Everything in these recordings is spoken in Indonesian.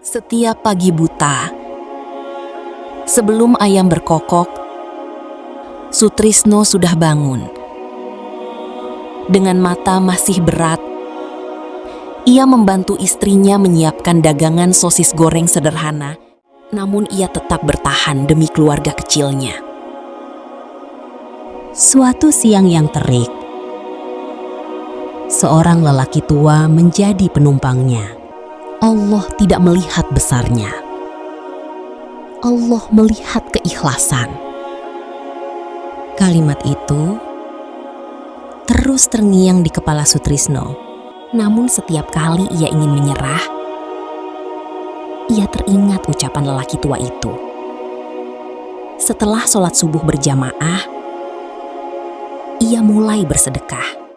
Setiap pagi buta, sebelum ayam berkokok, Sutrisno sudah bangun. Dengan mata masih berat, ia membantu istrinya menyiapkan dagangan sosis goreng sederhana, namun ia tetap bertahan demi keluarga kecilnya. Suatu siang yang terik, seorang lelaki tua menjadi penumpangnya. Allah tidak melihat besarnya. Allah melihat keikhlasan. Kalimat itu terus terngiang di kepala Sutrisno. Namun setiap kali ia ingin menyerah, ia teringat ucapan lelaki tua itu. Setelah sholat subuh berjamaah, ia mulai bersedekah.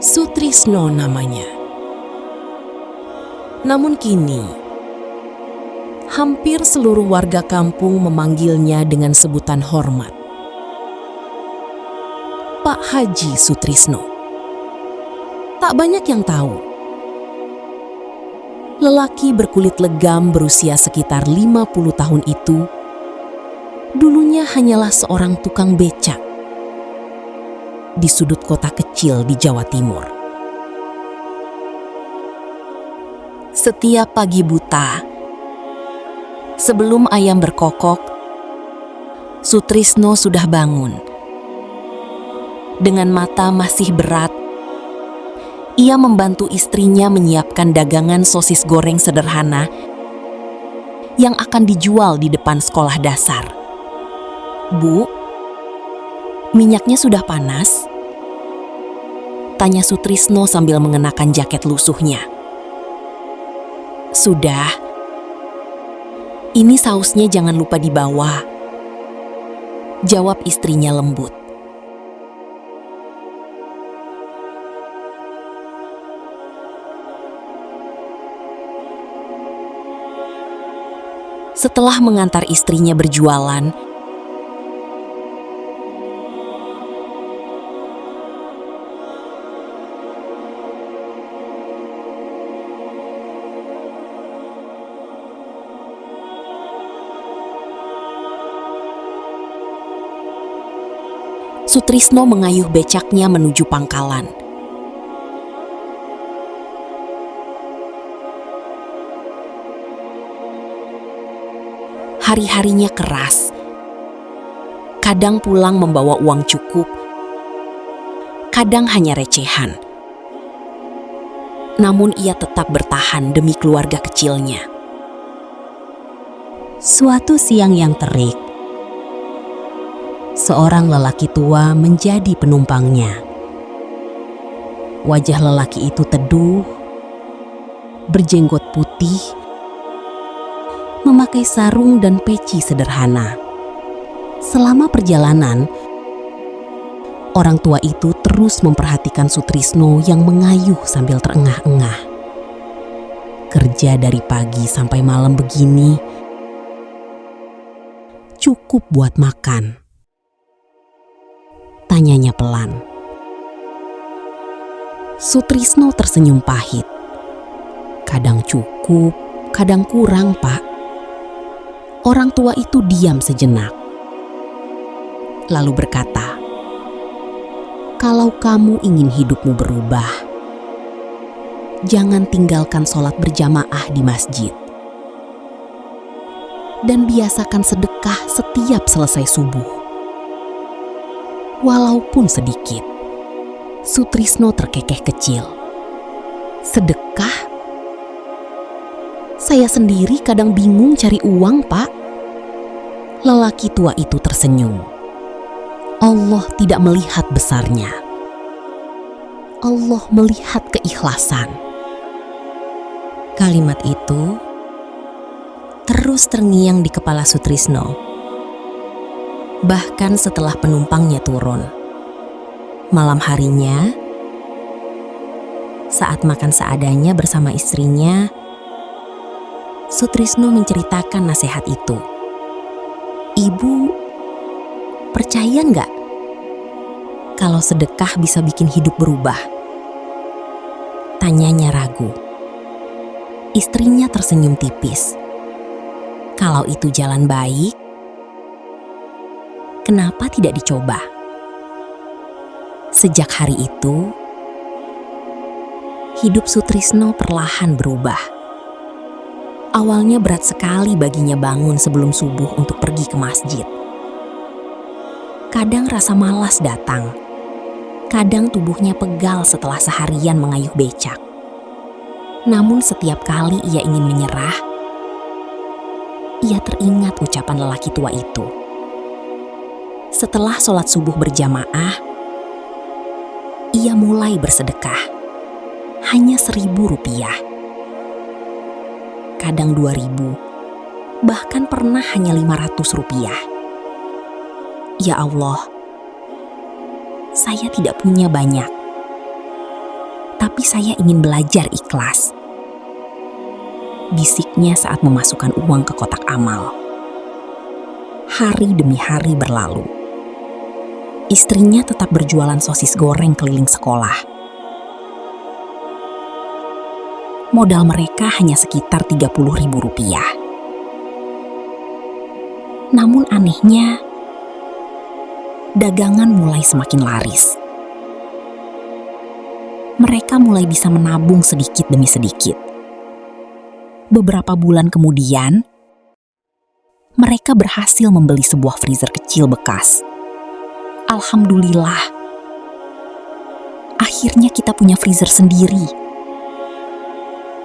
Sutrisno namanya. Namun kini, hampir seluruh warga kampung memanggilnya dengan sebutan hormat. Pak Haji Sutrisno. Tak banyak yang tahu. Lelaki berkulit legam berusia sekitar 50 tahun itu, dulunya hanyalah seorang tukang becak di sudut kota kecil di Jawa Timur. Setiap pagi buta, sebelum ayam berkokok, Sutrisno sudah bangun. Dengan mata masih berat, ia membantu istrinya menyiapkan dagangan sosis goreng sederhana yang akan dijual di depan sekolah dasar. "Bu, minyaknya sudah panas?" tanya Sutrisno sambil mengenakan jaket lusuhnya. "Sudah. Ini sausnya jangan lupa dibawa," jawab istrinya lembut. Setelah mengantar istrinya berjualan, Sutrisno mengayuh becaknya menuju pangkalan. Hari-harinya keras. Kadang pulang membawa uang cukup, kadang hanya recehan. Namun ia tetap bertahan demi keluarga kecilnya. Suatu siang yang terik, seorang lelaki tua menjadi penumpangnya. Wajah lelaki itu teduh, berjenggot putih, memakai sarung dan peci sederhana. Selama perjalanan, orang tua itu terus memperhatikan Sutrisno yang mengayuh sambil terengah-engah. Kerja dari pagi sampai malam begini, cukup buat makan? Tanyanya pelan. Sutrisno tersenyum pahit. "Kadang cukup, kadang kurang, Pak." Orang tua itu diam sejenak, lalu berkata, "Kalau kamu ingin hidupmu berubah, jangan tinggalkan sholat berjamaah di masjid. Dan biasakan sedekah setiap selesai subuh. Walaupun sedikit." Sutrisno terkekeh kecil. "Sedekah? Saya sendiri kadang bingung cari uang, Pak." Lelaki tua itu tersenyum. Allah tidak melihat besarnya. Allah melihat keikhlasan. Kalimat itu terus terngiang di kepala Sutrisno. bahkan setelah penumpangnya turun. Malam harinya, saat makan seadanya bersama istrinya, Sutrisno menceritakan nasihat itu. "Ibu, percaya nggak kalau sedekah bisa bikin hidup berubah?" Tanyanya ragu. Istrinya tersenyum tipis. Kalau itu jalan baik, kenapa tidak dicoba? Sejak hari itu, hidup Sutrisno perlahan berubah. Awalnya berat sekali baginya bangun sebelum subuh untuk pergi ke masjid. Kadang rasa malas datang. Kadang tubuhnya pegal setelah seharian mengayuh becak. Namun setiap kali ia ingin menyerah, ia teringat ucapan lelaki tua itu. Setelah sholat subuh berjamaah, ia mulai bersedekah. Hanya 1.000 rupiah. Kadang 2.000, bahkan pernah hanya 500 rupiah. Ya Allah, saya tidak punya banyak, tapi saya ingin belajar ikhlas, bisiknya saat memasukkan uang ke kotak amal. Hari demi hari berlalu. Istrinya tetap berjualan sosis goreng keliling sekolah. Modal mereka hanya sekitar 30.000 rupiah. Namun anehnya, dagangan mulai semakin laris. Mereka mulai bisa menabung sedikit demi sedikit. Beberapa bulan kemudian, mereka berhasil membeli sebuah freezer kecil bekas. Alhamdulillah, akhirnya kita punya freezer sendiri,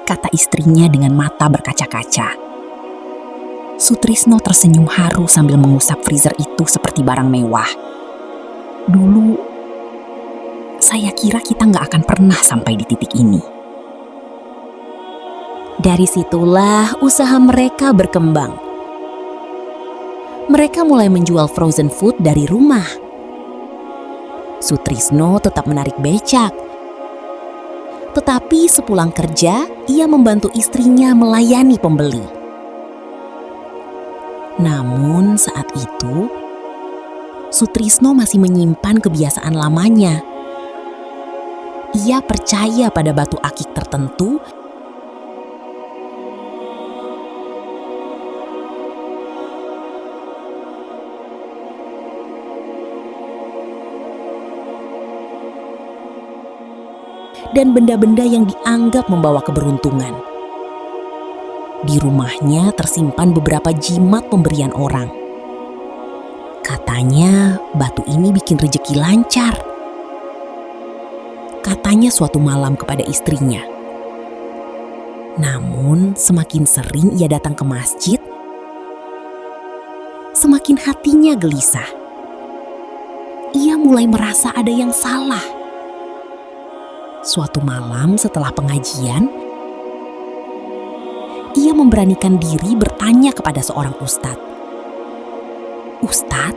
kata istrinya dengan mata berkaca-kaca. Sutrisno tersenyum haru sambil mengusap freezer itu seperti barang mewah. Dulu, saya kira kita nggak akan pernah sampai di titik ini. Dari situlah usaha mereka berkembang. Mereka mulai menjual frozen food dari rumah. Sutrisno tetap menarik becak. Tetapi sepulang kerja, ia membantu istrinya melayani pembeli. Namun saat itu, Sutrisno masih menyimpan kebiasaan lamanya. Ia percaya pada batu akik tertentu dan benda-benda yang dianggap membawa keberuntungan. Di rumahnya tersimpan beberapa jimat pemberian orang. Katanya batu ini bikin rejeki lancar. Katanya suatu malam kepada istrinya. Namun semakin sering ia datang ke masjid, semakin hatinya gelisah. Ia mulai merasa ada yang salah. Suatu malam setelah pengajian, ia memberanikan diri bertanya kepada seorang ustadz. "Ustadz,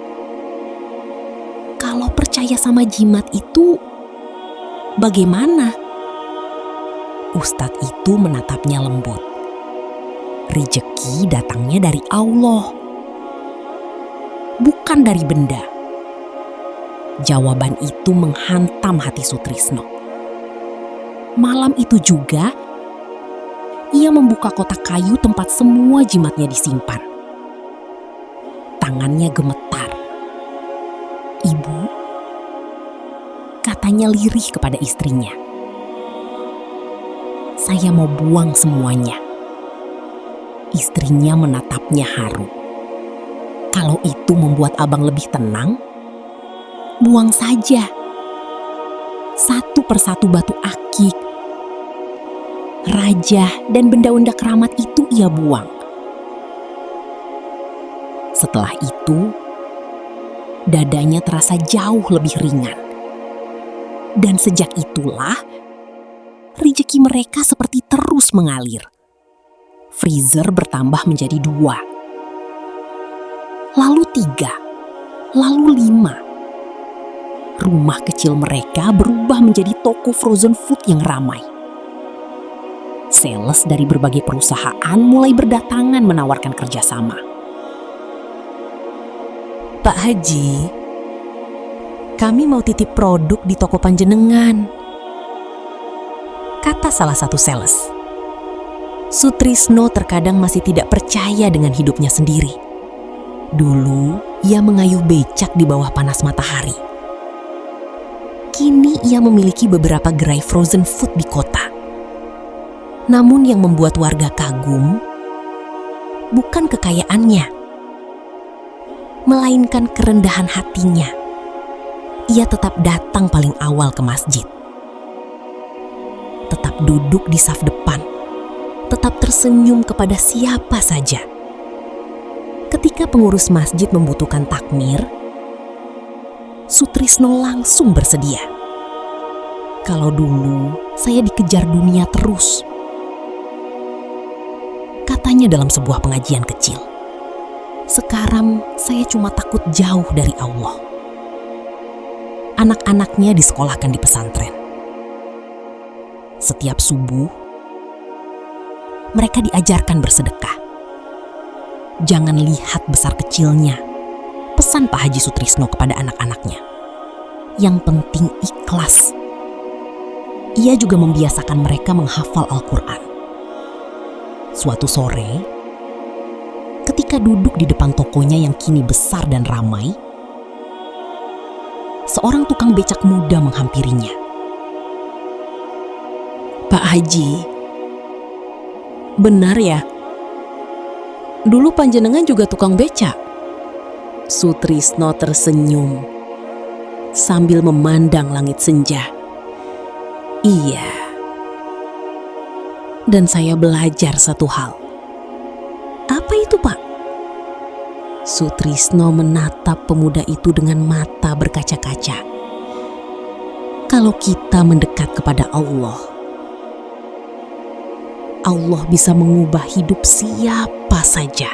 kalau percaya sama jimat itu, bagaimana?" Ustadz itu menatapnya lembut. Rezeki datangnya dari Allah, bukan dari benda. Jawaban itu menghantam hati Sutrisno. Malam itu juga, ia membuka kotak kayu tempat semua jimatnya disimpan. Tangannya gemetar. "Ibu," katanya lirih kepada istrinya, "saya mau buang semuanya." Istrinya menatapnya haru. "Kalau itu membuat abang lebih tenang, buang saja. Satu persatu batu akik, raja, dan benda-benda keramat itu ia buang." Setelah itu, dadanya terasa jauh lebih ringan. Dan sejak itulah, rezeki mereka seperti terus mengalir. Freezer bertambah menjadi 2, lalu 3, lalu 5. Rumah kecil mereka berubah menjadi toko frozen food yang ramai. Sales dari berbagai perusahaan mulai berdatangan menawarkan kerjasama. "Pak Haji, kami mau titip produk di toko panjenengan," kata salah satu sales. Sutrisno terkadang masih tidak percaya dengan hidupnya sendiri. Dulu, ia mengayuh becak di bawah panas matahari. Kini ia memiliki beberapa gerai frozen food di kota. Namun yang membuat warga kagum bukan kekayaannya, melainkan kerendahan hatinya. Ia tetap datang paling awal ke masjid, tetap duduk di saf depan, tetap tersenyum kepada siapa saja. Ketika pengurus masjid membutuhkan takmir, Sutrisno langsung bersedia. "Kalau dulu saya dikejar dunia terus," katanya dalam sebuah pengajian kecil. "Sekarang saya cuma takut jauh dari Allah." Anak-anaknya disekolahkan di pesantren. Setiap subuh, mereka diajarkan bersedekah. "Jangan lihat besar kecilnya," pesan Pak Haji Sutrisno kepada anak-anaknya. "Yang penting ikhlas." Ia juga membiasakan mereka menghafal Al-Quran. Suatu sore, ketika duduk di depan tokonya yang kini besar dan ramai, seorang tukang becak muda menghampirinya. "Pak Haji, benar ya? Dulu panjenengan juga tukang becak?" Sutrisno tersenyum sambil memandang langit senja. "Iya. Dan saya belajar satu hal." "Apa itu, Pak?" Sutrisno menatap pemuda itu dengan mata berkaca-kaca. Kalau kita mendekat kepada Allah, Allah bisa mengubah hidup siapa saja.